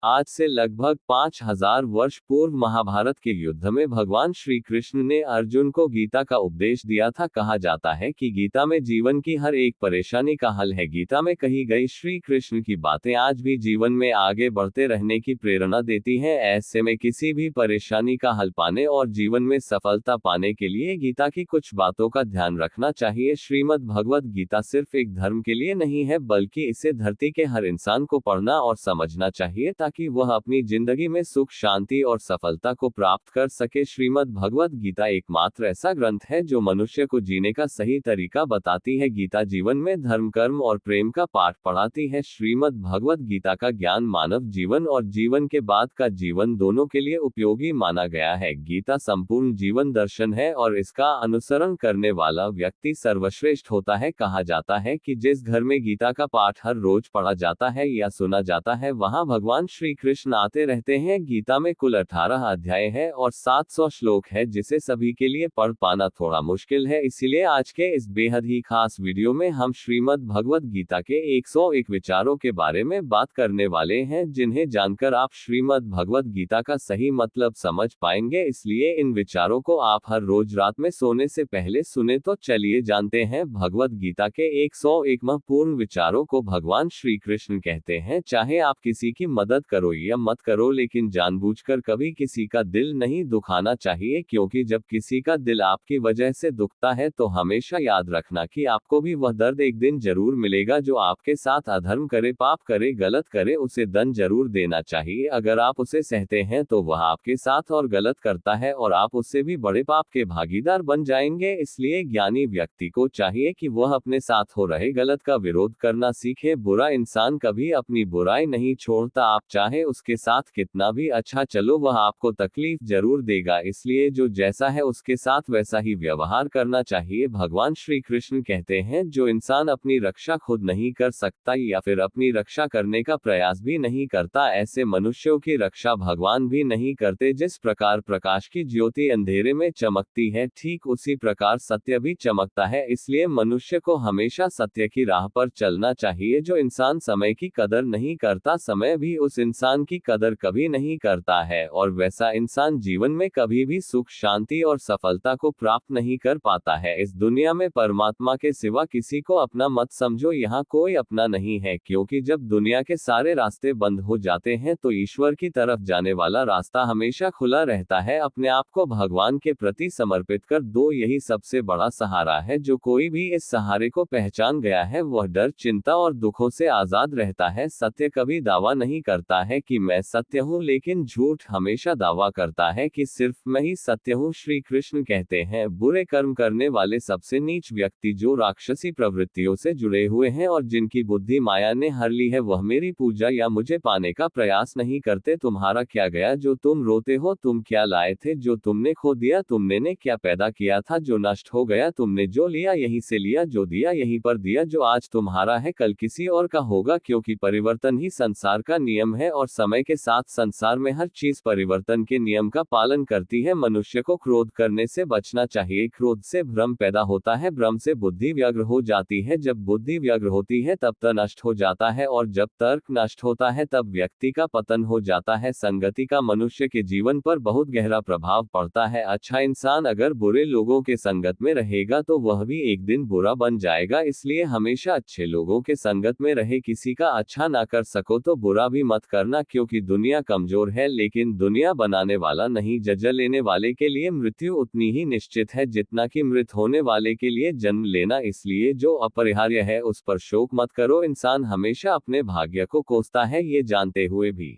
आज से लगभग 5000 वर्ष पूर्व महाभारत के युद्ध में भगवान श्री कृष्ण ने अर्जुन को गीता का उपदेश दिया था। कहा जाता है कि गीता में जीवन की हर एक परेशानी का हल है। गीता में कही गई श्री कृष्ण की बातें आज भी जीवन में आगे बढ़ते रहने की प्रेरणा देती हैं। ऐसे में किसी भी परेशानी का हल पाने और जीवन में सफलता पाने के लिए गीता की कुछ बातों का ध्यान रखना चाहिए। श्रीमद् भगवद गीता सिर्फ एक धर्म के लिए नहीं है, बल्कि इसे धरती के हर इंसान को पढ़ना और समझना चाहिए ताकि वह अपनी जिंदगी में सुख, शांति और सफलता को प्राप्त कर सके। श्रीमद् भगवद गीता एकमात्र ऐसा ग्रंथ है जो मनुष्य को जीने का सही तरीका बताती है। गीता जीवन में धर्म, कर्म और प्रेम का पाठ पढ़ाती है। श्रीमद् भगवद गीता का ज्ञान मानव जीवन और जीवन के बाद का जीवन दोनों के लिए उपयोगी माना गया है। गीता संपूर्ण जीवन दर्शन है और इसका अनुसरण करने वाला व्यक्ति सर्वश्रेष्ठ होता है। कहा जाता है कि जिस घर में गीता का पाठ हर रोज पढ़ा जाता है या सुना जाता है, वहां भगवान श्री कृष्ण आते रहते हैं। गीता में कुल 18 अध्याय है और 700 श्लोक है, जिसे सभी के लिए पढ़ पाना थोड़ा मुश्किल है। इसीलिए आज के इस बेहद ही खास वीडियो में हम श्रीमद् भगवद गीता के 101 विचारों के बारे में बात करने वाले हैं, जिन्हें जानकर आप श्रीमद् भगवद गीता का सही मतलब समझ पाएंगे। इसलिए इन विचारों को आप हर रोज रात में सोने से पहले सुने। तो चलिए जानते हैं भगवद गीता के 101 महत्वपूर्ण विचारों को। भगवान श्री कृष्ण कहते हैं, चाहे आप किसी की मदद करो या मत करो, लेकिन जानबूझकर कभी किसी का दिल नहीं दुखाना चाहिए, क्योंकि जब किसी का दिल आपकी वजह से दुखता है तो हमेशा याद रखना कि आपको भी वह दर्द एक दिन जरूर मिलेगा। जो आपके साथ अधर्म करे, पाप करे, गलत करे, उसे दंड जरूर देना चाहिए। अगर आप उसे सहते हैं तो वह आपके साथ और गलत करता है और आप उससे भी बड़े पाप के भागीदार बन जाएंगे। इसलिए ज्ञानी व्यक्ति को चाहिए कि वह अपने साथ हो रहे गलत का विरोध करना सीखे। बुरा इंसान कभी अपनी बुराई नहीं छोड़ता। आप चाहे उसके साथ कितना भी अच्छा चलो, वह आपको तकलीफ जरूर देगा। इसलिए जो जैसा है उसके साथ वैसा ही व्यवहार करना चाहिए। भगवान श्री कृष्ण कहते हैं, जो इंसान अपनी रक्षा खुद नहीं कर सकता या फिर अपनी रक्षा करने का प्रयास भी नहीं करता, ऐसे मनुष्यों की रक्षा भगवान भी नहीं करते। जिस प्रकार प्रकाश की ज्योति अंधेरे में चमकती है, ठीक उसी प्रकार सत्य भी चमकता है। इसलिए मनुष्य को हमेशा सत्य की राह पर चलना चाहिए। जो इंसान समय की कदर नहीं करता, समय भी उस इंसान की कदर कभी नहीं करता है, और वैसा इंसान जीवन में कभी भी सुख, शांति और सफलता को प्राप्त नहीं कर पाता है। इस दुनिया में परमात्मा के सिवा किसी को अपना मत समझो। यहाँ कोई अपना नहीं है, क्योंकि जब दुनिया के सारे रास्ते बंद हो जाते हैं तो ईश्वर की तरफ जाने वाला रास्ता हमेशा खुला रहता है। अपने आप को भगवान के प्रति समर्पित कर दो, यही सबसे बड़ा सहारा है। जो कोई भी इस सहारे को पहचान गया है, वह डर, चिंता और दुखों से आजाद रहता है। सत्य कभी दावा नहीं करता है कि मैं सत्य हूँ, लेकिन झूठ हमेशा दावा करता है कि सिर्फ मैं ही सत्य हूँ। श्री कृष्ण कहते हैं, बुरे कर्म करने वाले सबसे नीच व्यक्ति जो राक्षसी प्रवृत्तियों से जुड़े हुए हैं और जिनकी बुद्धि माया ने हर ली है, वह मेरी पूजा या मुझे पाने का प्रयास नहीं करते। तुम्हारा क्या गया जो तुम रोते हो? तुम क्या लाए थे जो तुमने खो दिया? तुमने ने क्या पैदा किया था जो नष्ट हो गया? तुमने जो लिया यहीं से लिया, जो दिया यहीं पर दिया। जो आज तुम्हारा है कल किसी और का होगा, क्योंकि परिवर्तन ही संसार का नियम है और समय के साथ संसार में हर चीज परिवर्तन के नियम का पालन करती है। मनुष्य को क्रोध करने से बचना चाहिए। क्रोध से भ्रम पैदा होता है, भ्रम से बुद्धि व्यग्र हो जाती है, जब बुद्धि व्यग्र होती है तब तर्क नष्ट हो जाता है, और जब तर्क नष्ट होता है तब व्यक्ति का पतन हो जाता है। संगति का मनुष्य के जीवन पर बहुत गहरा प्रभाव पड़ता है। अच्छा इंसान अगर बुरे लोगों के संगत में रहेगा तो वह भी एक दिन बुरा बन जाएगा। इसलिए हमेशा अच्छे लोगों के संगत में रहे। किसी का अच्छा ना कर सको तो बुरा भी मत करना, क्योंकि दुनिया कमजोर है लेकिन दुनिया बनाने वाला नहीं। जन्म लेने वाले के लिए मृत्यु उतनी ही निश्चित है जितना कि मृत होने वाले के लिए जन्म लेना। इसलिए जो अपरिहार्य है उस पर शोक मत करो। इंसान हमेशा अपने भाग्य को कोसता है, ये जानते हुए भी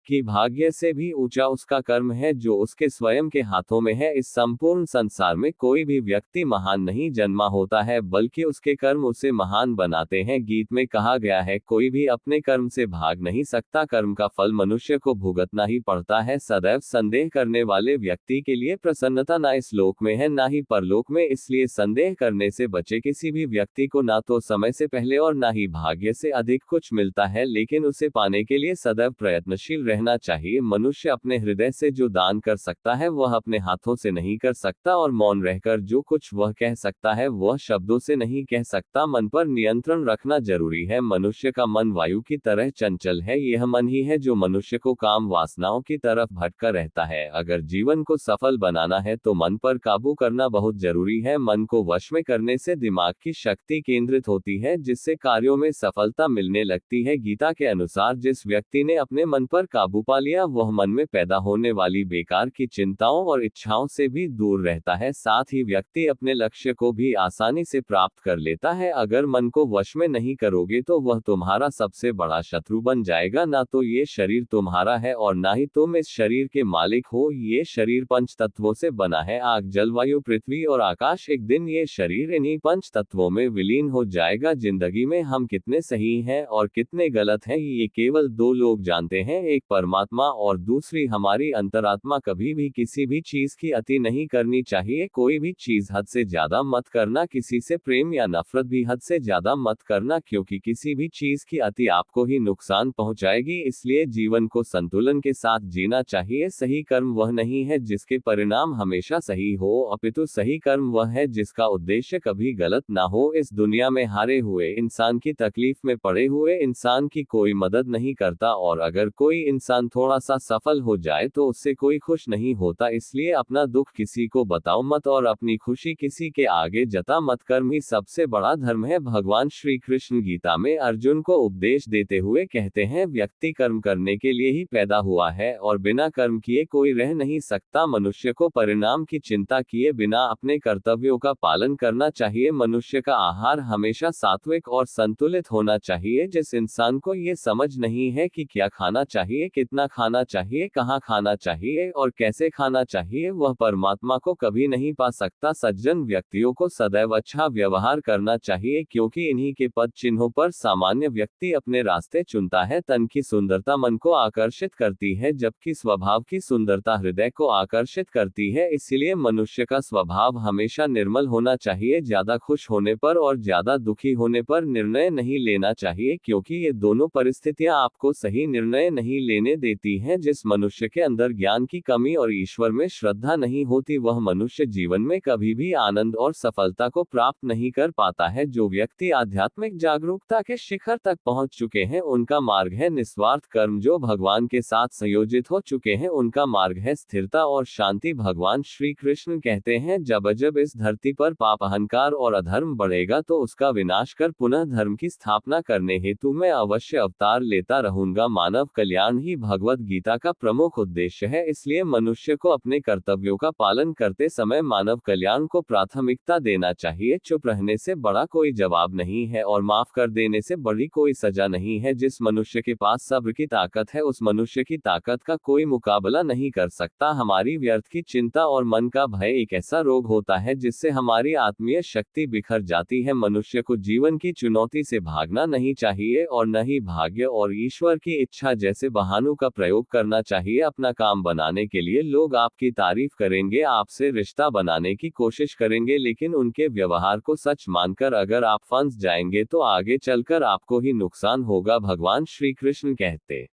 कि भाग्य से भी ऊंचा उसका कर्म है जो उसके स्वयं के हाथों में है। इस संपूर्ण संसार में कोई भी व्यक्ति महान नहीं जन्मा होता है, बल्कि उसके कर्म उसे महान बनाते हैं। गीत में कहा गया है, कोई भी अपने कर्म से भाग नहीं सकता, कर्म का फल मनुष्य को भुगतना ही पड़ता है। सदैव संदेह करने वाले व्यक्ति के लिए प्रसन्नता ना इस लोक में है ना ही परलोक में, इसलिए संदेह करने से बचे। किसी भी व्यक्ति को ना तो समय से पहले और ना ही भाग्य से अधिक कुछ मिलता है, लेकिन उसे पाने के लिए सदैव प्रयत्नशील रहना चाहिए। मनुष्य अपने हृदय से जो दान कर सकता है वह अपने हाथों से नहीं कर सकता, और मौन रहकर जो कुछ वह कह सकता है वह शब्दों से नहीं कह सकता। मन पर नियंत्रण रखना जरूरी है। मनुष्य का मन वायु की तरह चंचल है। यह मन ही है जो मनुष्य को काम वासनाओं की तरफ भटका रहता है। अगर जीवन को सफल बनाना है तो मन पर काबू करना बहुत जरूरी है। मन को वश में करने से दिमाग की शक्ति केंद्रित होती है, जिससे कार्यों में सफलता मिलने लगती है। गीता के अनुसार जिस व्यक्ति ने अपने मन पर काबू पा लिया वह मन में पैदा होने वाली बेकार की चिंताओं और इच्छाओं से भी दूर रहता है। साथ ही व्यक्ति अपने लक्ष्य को भी आसानी से प्राप्त कर लेता है। अगर मन को वश में नहीं करोगे तो वह तुम्हारा सबसे बड़ा शत्रु बन जाएगा। ना तो ये शरीर तुम्हारा है और ना ही तुम इस शरीर के मालिक हो। ये शरीर पंच तत्वों से बना है, आग, जल, वायु, पृथ्वी और आकाश। एक दिन ये शरीर इन्हीं पंच तत्वों में विलीन हो जाएगा। जिंदगी में हम कितने सही हैं और कितने गलत हैं ये केवल दो लोग जानते हैं, एक परमात्मा और दूसरी हमारी अंतरात्मा। कभी भी किसी भी चीज की अति नहीं करनी चाहिए। कोई भी चीज हद से ज्यादा मत करना। किसी से प्रेम या नफरत भी हद से ज्यादा मत करना, क्योंकि किसी भी चीज की अति आपको ही नुकसान पहुंचाएगी। इसलिए जीवन को संतुलन के साथ जीना चाहिए। सही कर्म वह नहीं है जिसके परिणाम हमेशा सही हो, अपितु सही कर्म वह है जिसका उद्देश्य कभी गलत ना हो। इस दुनिया में हारे हुए इंसान की तकलीफ में पड़े हुए इंसान की कोई मदद नहीं करता, और अगर कोई इंसान थोड़ा सा सफल हो जाए तो उससे कोई खुश नहीं होता। इसलिए अपना दुख किसी को बताओ मत और अपनी खुशी किसी के आगे जता मत। कर्म ही सबसे बड़ा धर्म है। भगवान श्री कृष्ण गीता में अर्जुन को उपदेश देते हुए कहते हैं, व्यक्ति कर्म करने के लिए ही पैदा हुआ है और बिना कर्म किए कोई रह नहीं सकता। मनुष्य को परिणाम की चिंता किए बिना अपने कर्तव्यों का पालन करना चाहिए। मनुष्य का आहार हमेशा सात्विक और संतुलित होना चाहिए। जिस इंसान को ये समझ नहीं है कि क्या खाना चाहिए, कितना खाना चाहिए, कहाँ खाना चाहिए और कैसे खाना चाहिए, वह परमात्मा को कभी नहीं पा सकता। सज्जन व्यक्तियों को सदैव अच्छा व्यवहार करना चाहिए, क्योंकि इन्हीं के पद चिन्हों पर सामान्य व्यक्ति अपने रास्ते चुनता है। तन की सुंदरता मन को आकर्षित करती है, जबकि स्वभाव की सुंदरता हृदय को आकर्षित करती है। इसीलिए मनुष्य का स्वभाव हमेशा निर्मल होना चाहिए। ज्यादा खुश होने पर और ज्यादा दुखी होने पर निर्णय नहीं लेना चाहिए, क्योंकि ये दोनों परिस्थितियां आपको सही निर्णय नहीं लेने देती हैं। जिस मनुष्य के अंदर ज्ञान की कमी और ईश्वर में श्रद्धा नहीं होती वह मनुष्य जीवन में कभी भी आनंद और सफलता को प्राप्त नहीं कर पाता है। जो व्यक्ति आध्यात्मिक जागरूकता के शिखर तक पहुंच चुके हैं उनका मार्ग है निस्वार्थ कर्म। जो भगवान के साथ संयोजित हो चुके हैं उनका मार्ग है स्थिरता और शांति। भगवान श्री कृष्ण कहते हैं, जब जब इस धरती पर पाप, अहंकार और अधर्म बढ़ेगा तो उसका विनाश कर पुनः धर्म की स्थापना करने हेतु मैं अवश्य अवतार लेता रहूंगा। मानव कल्याण ही भगवत गीता का प्रमुख उद्देश्य है। इसलिए मनुष्य को अपने कर्तव्यों का पालन करते समय मानव कल्याण को प्राथमिकता देना चाहिए। चुप रहने से बड़ा कोई जवाब नहीं है और माफ कर देने से बड़ी कोई सजा नहीं है। जिस मनुष्य के पास सब्र की ताकत है उस मनुष्य की ताकत का कोई मुकाबला नहीं कर सकता। हमारी व्यर्थ की चिंता और मन का भय एक ऐसा रोग होता है जिससे हमारी आत्मीय शक्ति बिखर जाती है। मनुष्य को जीवन की चुनौती से भागना नहीं चाहिए और न ही भाग्य और ईश्वर की इच्छा जैसे बहानों का प्रयोग करना चाहिए। अपना काम बनाने के लिए लोग आपकी तारीफ करेंगे, आपसे रिश्ता बनाने की कोशिश करेंगे, लेकिन उनके व्यवहार को सच मानकर अगर आप फंस जाएंगे तो आगे चलकर आपको ही नुकसान होगा। भगवान श्री कृष्ण कहते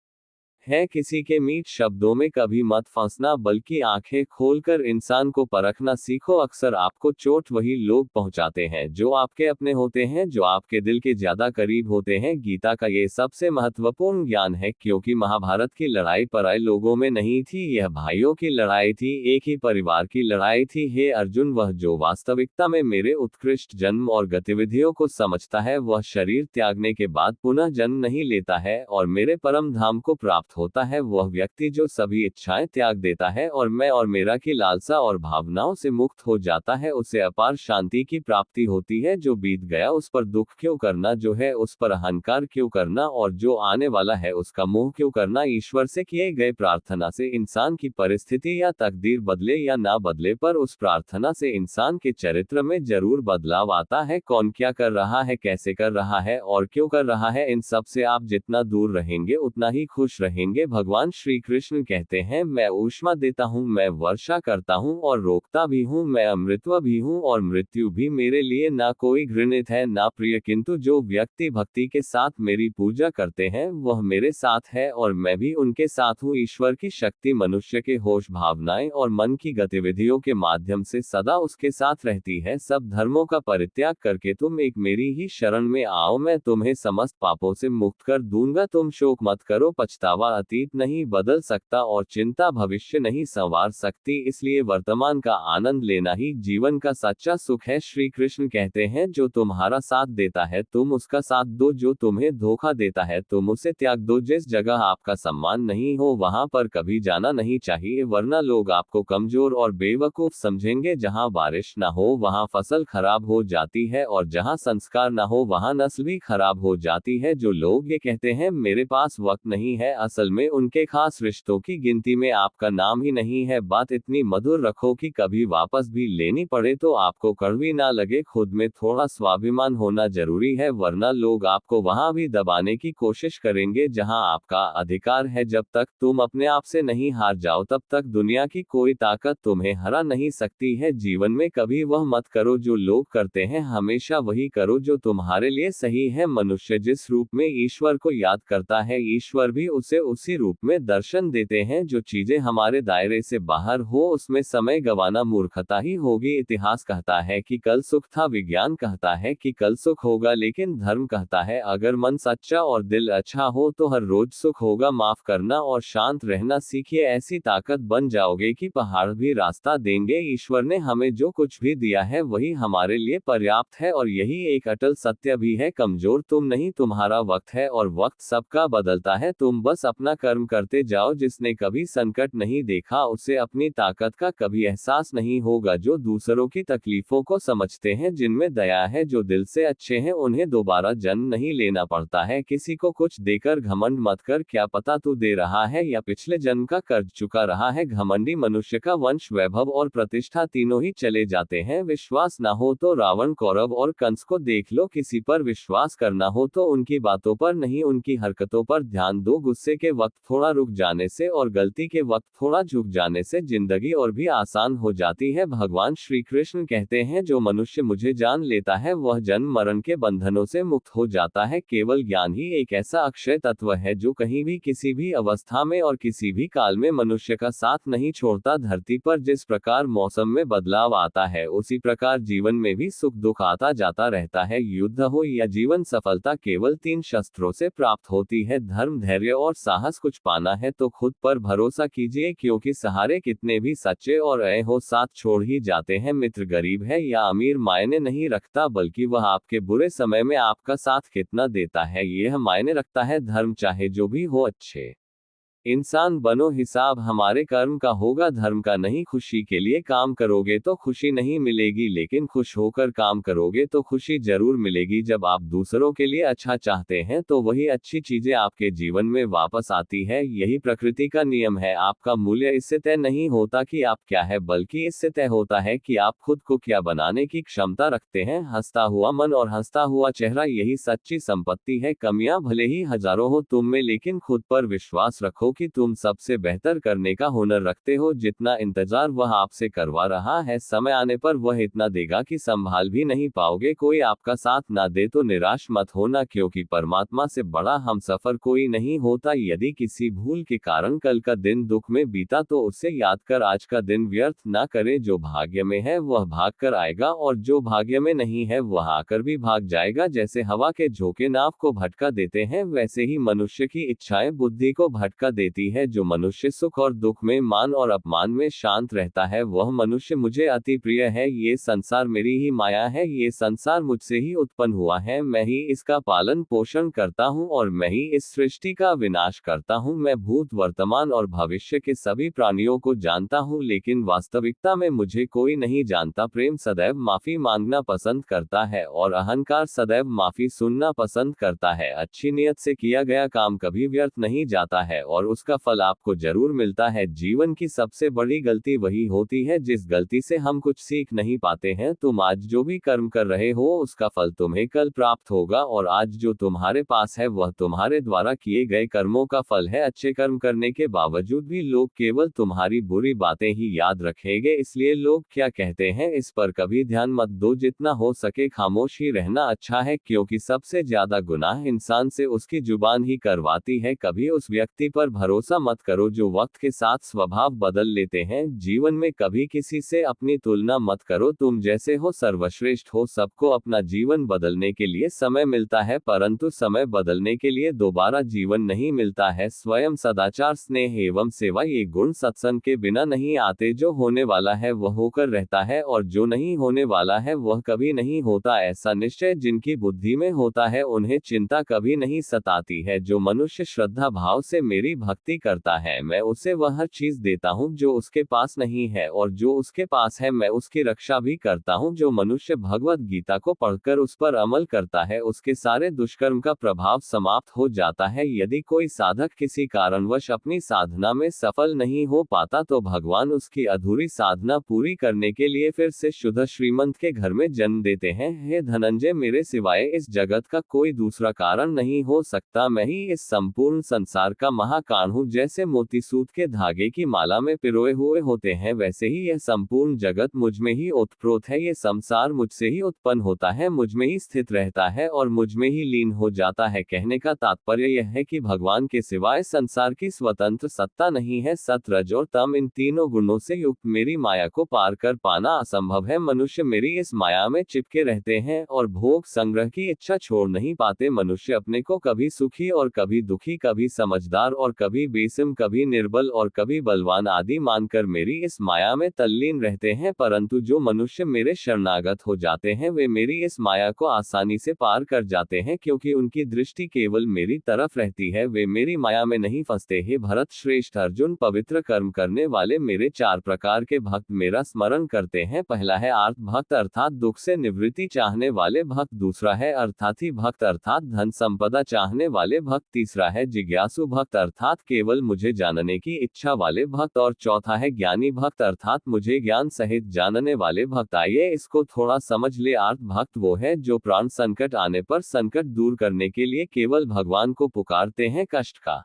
है, किसी के मीठ शब्दों में कभी मत फंसना, बल्कि आंखें खोलकर इंसान को परखना सीखो। अक्सर आपको चोट वही लोग पहुंचाते हैं जो आपके अपने होते हैं, जो आपके दिल के ज्यादा करीब होते हैं। गीता का ये सबसे महत्वपूर्ण ज्ञान है, क्योंकि महाभारत की लड़ाई पराये लोगों में नहीं थी, यह भाइयों की लड़ाई थी, एक ही परिवार की लड़ाई थी। हे अर्जुन, वह जो वास्तविकता में मेरे उत्कृष्ट जन्म और गतिविधियों को समझता है वह शरीर त्यागने के बाद पुनः जन्म नहीं लेता है और मेरे परम धाम को प्राप्त होता है। वह व्यक्ति जो सभी इच्छाएं त्याग देता है और मैं और मेरा की लालसा और भावनाओं से मुक्त हो जाता है, उसे अपार शांति की प्राप्ति होती है। जो बीत गया उस पर दुख क्यों करना, जो है उस पर अहंकार क्यों करना और जो आने वाला है उसका मोह क्यों करना। ईश्वर से किए गए प्रार्थना से इंसान की परिस्थिति या तकदीर बदले या ना बदले, पर उस प्रार्थना से इंसान के चरित्र में जरूर बदलाव आता है। कौन क्या कर रहा है, कैसे कर रहा है और क्यों कर रहा है, इन सब से आप जितना दूर रहेंगे उतना ही खुश रहेंगे। रहेंगे। भगवान श्री कृष्ण कहते हैं, मैं ऊष्मा देता हूँ, मैं वर्षा करता हूँ और रोकता भी हूँ, मैं अमृतत्व भी हूँ और मृत्यु भी मेरे लिए ना कोई घृणित है ना प्रिय, किंतु जो व्यक्ति भक्ति के साथ मेरी पूजा करते हैं वह मेरे साथ है और मैं भी उनके साथ हूँ। ईश्वर की शक्ति मनुष्य के होश, भावनाएं और मन की गतिविधियों के माध्यम से सदा उसके साथ रहती है। सब धर्मों का परित्याग करके तुम एक मेरी ही शरण में आओ, मैं तुम्हें समस्त पापों से मुक्त कर दूंगा। तुम शोक मत करो, पछतावा अतीत नहीं बदल सकता और चिंता भविष्य नहीं संवार सकती, इसलिए वर्तमान का आनंद लेना ही जीवन का सच्चा सुख है। श्री कृष्ण कहते हैं, जो तुम्हारा साथ देता है तुम उसका साथ दो, जो तुम्हें धोखा देता है तुम उसे त्याग दो। जिस जगह आपका सम्मान नहीं हो वहां पर कभी जाना नहीं चाहिए, वरना लोग आपको कमजोर और बेवकूफ समझेंगे। जहां बारिश न हो वहां फसल खराब हो जाती है और जहां संस्कार न हो वहां नस्ल भी खराब हो जाती है। जो लोग ये कहते हैं मेरे पास वक्त नहीं है, असल में उनके खास रिश्तों की गिनती में आपका नाम ही नहीं है। बात इतनी मधुर रखो कि कभी वापस भी लेनी पड़े तो आपको कड़वी ना लगे। खुद में थोड़ा स्वाभिमान होना जरूरी है, वरना लोग आपको वहां भी दबाने की कोशिश करेंगे जहां आपका अधिकार है। जब तक तुम अपने आप से नहीं हार जाओ तब तक दुनिया की कोई ताकत तुम्हें हरा नहीं सकती है। जीवन में कभी वह मत करो जो लोग करते हैं, हमेशा वही करो जो तुम्हारे लिए सही है। मनुष्य जिस रूप में ईश्वर को याद करता है ईश्वर भी उसे उसी रूप में दर्शन देते हैं। जो चीजें हमारे दायरे से बाहर हो उसमें समय गंवाना मूर्खता ही होगी। इतिहास कहता है कि कल सुख था, विज्ञान कहता है कि कल सुख होगा, लेकिन धर्म कहता है अगर मन सच्चा और दिल अच्छा हो तो हर रोज सुख होगा। माफ करना और शांत रहना सीखिए, ऐसी ताकत बन जाओगे कि पहाड़ भी रास्ता देंगे। ईश्वर ने हमें जो कुछ भी दिया है वही हमारे लिए पर्याप्त है और यही एक अटल सत्य भी है। कमजोर तुम नहीं, तुम्हारा वक्त है और वक्त सबका बदलता है। तुम बस अपना कर्म करते जाओ। जिसने कभी संकट नहीं देखा उसे अपनी ताकत का कभी एहसास नहीं होगा। जो दूसरों की तकलीफों को समझते हैं, जिनमें दया है, जो दिल से अच्छे हैं, उन्हें दोबारा जन्म नहीं लेना पड़ता है। किसी को कुछ देकर घमंड मत कर, क्या पता तू दे रहा है या पिछले जन्म का कर्ज चुका रहा है। घमंडी मनुष्य का वंश, वैभव और प्रतिष्ठा तीनों ही चले जाते हैं। विश्वास ना हो तो रावण, कौरव और कंस को देख लो। किसी पर विश्वास करना हो तो उनकी बातों पर नहीं उनकी हरकतों पर ध्यान दो। गुस्से के वक्त थोड़ा रुक जाने से और गलती के वक्त थोड़ा झुक जाने से जिंदगी और भी आसान हो जाती है। भगवान श्री कृष्ण कहते हैं, जो मनुष्य मुझे जान लेता है वह जन्म मरण के बंधनों से मुक्त हो जाता है। केवल ज्ञान ही एक ऐसा अक्षय तत्व है जो कहीं भी किसी भी अवस्था में और किसी भी काल में मनुष्य का साथ नहीं छोड़ता। धरती पर जिस प्रकार मौसम में बदलाव आता है उसी प्रकार जीवन में भी सुख दुख आता जाता रहता है। युद्ध हो या जीवन, सफलता केवल 3 शस्त्रों से प्राप्त होती है, धर्म, धैर्य और साहस। कुछ पाना है तो खुद पर भरोसा कीजिए, क्योंकि सहारे कितने भी सच्चे और अय हो साथ छोड़ ही जाते हैं। मित्र गरीब है या अमीर मायने नहीं रखता, बल्कि वह आपके बुरे समय में आपका साथ कितना देता है यह मायने रखता है। धर्म चाहे जो भी हो अच्छे इंसान बनो, हिसाब हमारे कर्म का होगा, धर्म का नहीं। खुशी के लिए काम करोगे तो खुशी नहीं मिलेगी, लेकिन खुश होकर काम करोगे तो खुशी जरूर मिलेगी। जब आप दूसरों के लिए अच्छा चाहते हैं तो वही अच्छी चीजें आपके जीवन में वापस आती है। यही प्रकृति का नियम है। आपका मूल्य इससे तय नहीं होता कि आप क्या है, बल्कि इससे तय होता है कि आप खुद को क्या बनाने की क्षमता रखते हैं। हंसता हुआ मन और हंसता हुआ चेहरा, यही सच्ची संपत्ति है। कमियां भले ही हजारों हो तुम में, लेकिन खुद पर विश्वास रखो कि तुम सबसे बेहतर करने का हुनर रखते हो। जितना इंतजार वह आपसे करवा रहा है, समय आने पर वह इतना देगा कि संभाल भी नहीं पाओगे। कोई आपका साथ ना दे तो निराश मत होना, क्योंकि परमात्मा से बड़ा हमसफर कोई नहीं होता। यदि किसी भूल के कारण कल का दिन दुख में बीता तो उसे याद कर आज का दिन व्यर्थ ना करे। जो भाग्य में है वह भाग कर आएगा और जो भाग्य में नहीं है वह आकर भी भाग जाएगा। जैसे हवा के झोंके नाव को भटका देते हैं, वैसे ही मनुष्य की इच्छाएं बुद्धि को भटका देती है। जो मनुष्य सुख और दुख में, मान और अपमान में शांत रहता है वह मनुष्य मुझे अति प्रिय है। ये संसार मेरी ही माया है, ये संसार मुझसे ही उत्पन्न हुआ है, मैं ही इसका पालन पोषण करता हूँ और मैं ही इस सृष्टि का विनाश करता हूँ। मैं भूत, वर्तमान और भविष्य के सभी प्राणियों को जानता हूँ, लेकिन वास्तविकता में मुझे कोई नहीं जानता। प्रेम सदैव माफी मांगना पसंद करता है और अहंकार सदैव माफी सुनना पसंद करता है। अच्छी नियत से किया गया काम कभी व्यर्थ नहीं जाता है और उसका फल आपको जरूर मिलता है। जीवन की सबसे बड़ी गलती वही होती है जिस गलती से हम कुछ सीख नहीं पाते हैं। तुम आज जो भी कर्म कर रहे हो उसका फल तुम्हें कल प्राप्त होगा, और आज जो तुम्हारे पास है वह तुम्हारे द्वारा किए गए कर्मों का फल है। अच्छे कर्म करने के बावजूद भी लोग केवल तुम्हारी बुरी बातें ही याद रखेंगे, इसलिए लोग क्या कहते हैं इस पर कभी ध्यान मत दो। जितना हो सके खामोश ही रहना अच्छा है, क्योंकि सबसे ज्यादा गुनाह इंसान से उसकी जुबान ही करवाती है। कभी उस व्यक्ति पर भरोसा मत करो जो वक्त के साथ स्वभाव बदल लेते हैं। जीवन में कभी किसी से अपनी तुलना मत करो, तुम जैसे हो सर्वश्रेष्ठ हो। सबको अपना जीवन बदलने के लिए समय मिलता है, परंतु समय बदलने के लिए दोबारा जीवन नहीं मिलता है। स्वयं सदाचार, स्नेह एवं सेवा ये गुण सत्संग के बिना नहीं आते। जो होने वाला है वह होकर रहता है, और जो नहीं होने वाला है वह कभी नहीं होता। ऐसा निश्चय जिनकी बुद्धि में होता है उन्हें चिंता कभी नहीं सताती है। जो मनुष्य श्रद्धा भाव से मेरी भक्ति करता है मैं उसे वह हर चीज देता हूँ जो उसके पास नहीं है, और जो उसके पास है मैं उसकी रक्षा भी करता हूँ। जो मनुष्य भगवत गीता को पढ़कर उस पर अमल करता है उसके सारे दुष्कर्म का प्रभाव समाप्त हो जाता है। यदि कोई साधक किसी कारणवश अपनी साधना में सफल नहीं हो पाता तो भगवान उसकी अधूरी साधना पूरी करने के लिए फिर से शुद्ध श्रीमंत के घर में जन्म देते हैं। हे धनंजय, मेरे सिवाय इस जगत का कोई दूसरा कारण नहीं हो सकता। मैं ही इस संपूर्ण संसार का महाकारण हूँ। जैसे मोती सूत के धागे की माला में पिरोए हुए होते हैं, वैसे ही यह संपूर्ण जगत मुझ में ही ओतप्रोत है। ये संसार मुझसे ही उत्पन्न होता है, मुझ में ही स्थित रहता है और मुझ में ही लीन हो जाता है। कहने का तात्पर्य यह है कि भगवान के सिवाय संसार की स्वतंत्र सत्ता नहीं है। सत, रज और तम, इन तीनों गुणों से युक्त मेरी माया को पार कर पाना असंभव है। मनुष्य मेरी इस माया में चिपके रहते हैं और भोग संग्रह की इच्छा छोड़ नहीं पाते। मनुष्य अपने को कभी सुखी और कभी दुखी, कभी समझदार और कभी बेसिम, कभी निर्बल और कभी बलवान आदि मानकर मेरी इस माया में तल्लीन रहते हैं। परंतु जो मनुष्य मेरे शरणागत हो जाते हैं वे मेरी इस माया को आसानी से पार कर जाते हैं, क्योंकि उनकी दृष्टि केवल मेरी तरफ रहती है। वे मेरी माया में नहीं फंसते। हे भरत श्रेष्ठ अर्जुन, पवित्र कर्म करने वाले मेरे 4 प्रकार के भक्त मेरा स्मरण करते हैं। पहला है आर्त भक्त अर्थात दुख से निवृत्ति चाहने वाले भक्त। दूसरा है अर्थार्थी भक्त अर्थात धन संपदा चाहने वाले भक्त। तीसरा है जिज्ञासु भक्त अर्थात केवल मुझे जानने की इच्छा वाले भक्त। और चौथा है ज्ञानी भक्त अर्थात मुझे ज्ञान सहित जानने वाले भक्त। आइए इसको थोड़ा समझ ले। आर्त भक्त वो है जो प्राण संकट आने पर संकट दूर करने के लिए केवल भगवान को पुकारते हैं, कष्ट का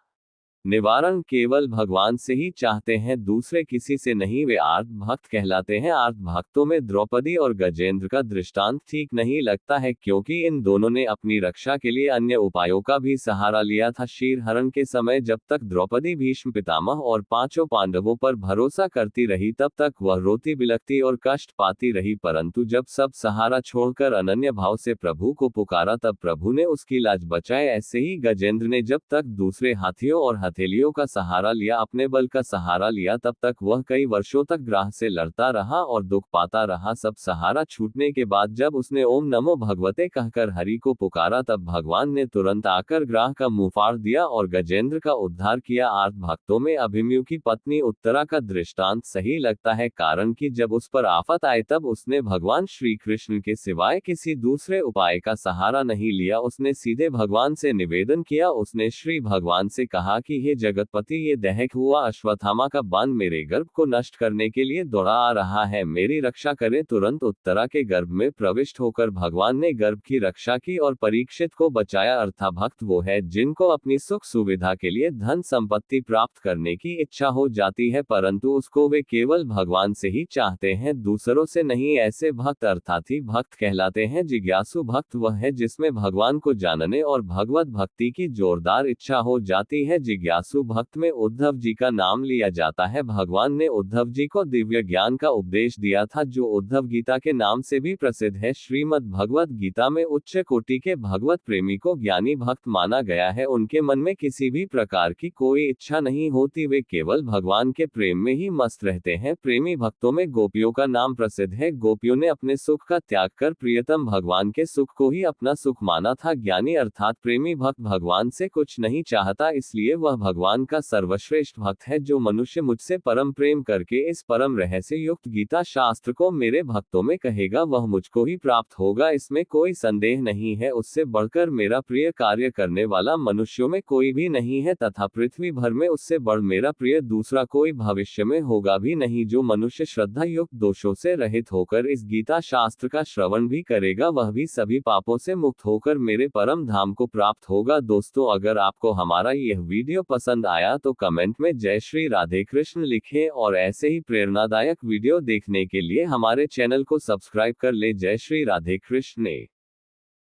निवारण केवल भगवान से ही चाहते हैं, दूसरे किसी से नहीं। वे आर्त भक्त कहलाते हैं। आर्त भक्तों में द्रौपदी और गजेंद्र का दृष्टांत ठीक नहीं लगता है, क्योंकि इन दोनों ने अपनी रक्षा के लिए अन्य उपायों का भी सहारा लिया था। क्षीरहरण के समय जब तक द्रौपदी भीष्म पितामह और 5 पांडवों पर भरोसा करती रही तब तक वह रोती बिलखती और कष्ट पाती रही, परंतु जब सब सहारा छोड़कर अनन्य भाव से प्रभु को पुकारा तब प्रभु ने उसकी लाज बचाए। ऐसे ही गजेंद्र ने जब तक दूसरे हाथियों और हथेलियों का सहारा लिया, अपने बल का सहारा लिया, तब तक वह कई वर्षों तक ग्राह से लड़ता रहा और दुख पाता रहा। सब सहारा छूटने के बाद जब उसने ओम नमो भगवते कहकर हरि को पुकारा तब भगवान ने तुरंत आकर ग्राह का मुंह फाड़ दिया और गजेंद्र का उद्धार किया। आर्त भक्तों में अभिमन्यु की पत्नी उत्तरा का दृष्टांत सही लगता है, कारण कि जब उस पर आफत आए तब उसने भगवान श्री कृष्ण के सिवाय किसी दूसरे उपाय का सहारा नहीं लिया। उसने सीधे भगवान से निवेदन किया। उसने श्री भगवान से कहा कि हे जगतपति, ये दहक हुआ अश्वत्थामा का बाण मेरे गर्भ को नष्ट करने के लिए दौड़ा आ रहा है, मेरी रक्षा करें। तुरंत उत्तरा के गर्भ में प्रविष्ट होकर भगवान ने गर्भ की रक्षा की और परीक्षित को बचाया। अर्थाभक्त वो है जिनको अपनी सुख सुविधा के लिए धन संपत्ति प्राप्त करने की इच्छा हो जाती है, परंतु उसको वे केवल भगवान से ही चाहते हैं, दूसरों से नहीं। ऐसे भक्त अर्थार्थी भक्त कहलाते हैं। जिज्ञासु भक्त वह है जिसमें भगवान को जानने और भगवत भक्ति की जोरदार इच्छा हो जाती है। जिज्ञासु भक्त में उद्धव जी का नाम लिया जाता है। भगवान ने उद्धव जी को दिव्य ज्ञान का उपदेश दिया था जो उद्धव गीता के नाम से भी प्रसिद्ध है। श्रीमद् भगवत गीता में उच्च कोटि के भगवत प्रेमी को ज्ञानी भक्त माना गया है। उनके मन में किसी भी प्रकार की कोई इच्छा नहीं होती, वे केवल भगवान के प्रेम में ही मस्त रहते हैं। प्रेमी भक्तों में गोपियों का नाम प्रसिद्ध है। गोपियों ने अपने सुख का त्याग कर प्रियतम भगवान के सुख को ही अपना सुख माना था। ज्ञानी अर्थात प्रेमी भक्त भगवान से कुछ नहीं चाहता, इसलिए वह भगवान का सर्वश्रेष्ठ भक्त है। जो मनुष्य मुझसे परम प्रेम करके इस परम रहस्य युक्त गीता शास्त्र को मेरे भक्तों में कहेगा वह मुझको ही प्राप्त होगा, इसमें कोई संदेह नहीं है। उससे बढ़कर मेरा प्रिय कार्य करने वाला मनुष्यों में कोई भी नहीं है तथा पृथ्वी भर में उससे बढ़ मेरा प्रिय दूसरा कोई भविष्य में होगा भी नहीं। जो मनुष्य श्रद्धा युक्त दोषों से रहित होकर इस गीता शास्त्र का श्रवण भी करेगा वह भी सभी पापों से मुक्त होकर मेरे परम धाम को प्राप्त होगा। दोस्तों, अगर आपको हमारा यह वीडियो पसंद आया तो कमेंट में जय श्री राधे कृष्ण लिखें और ऐसे ही प्रेरणादायक वीडियो देखने के लिए हमारे चैनल को सब्सक्राइब कर ले। जय श्री राधे कृष्ण।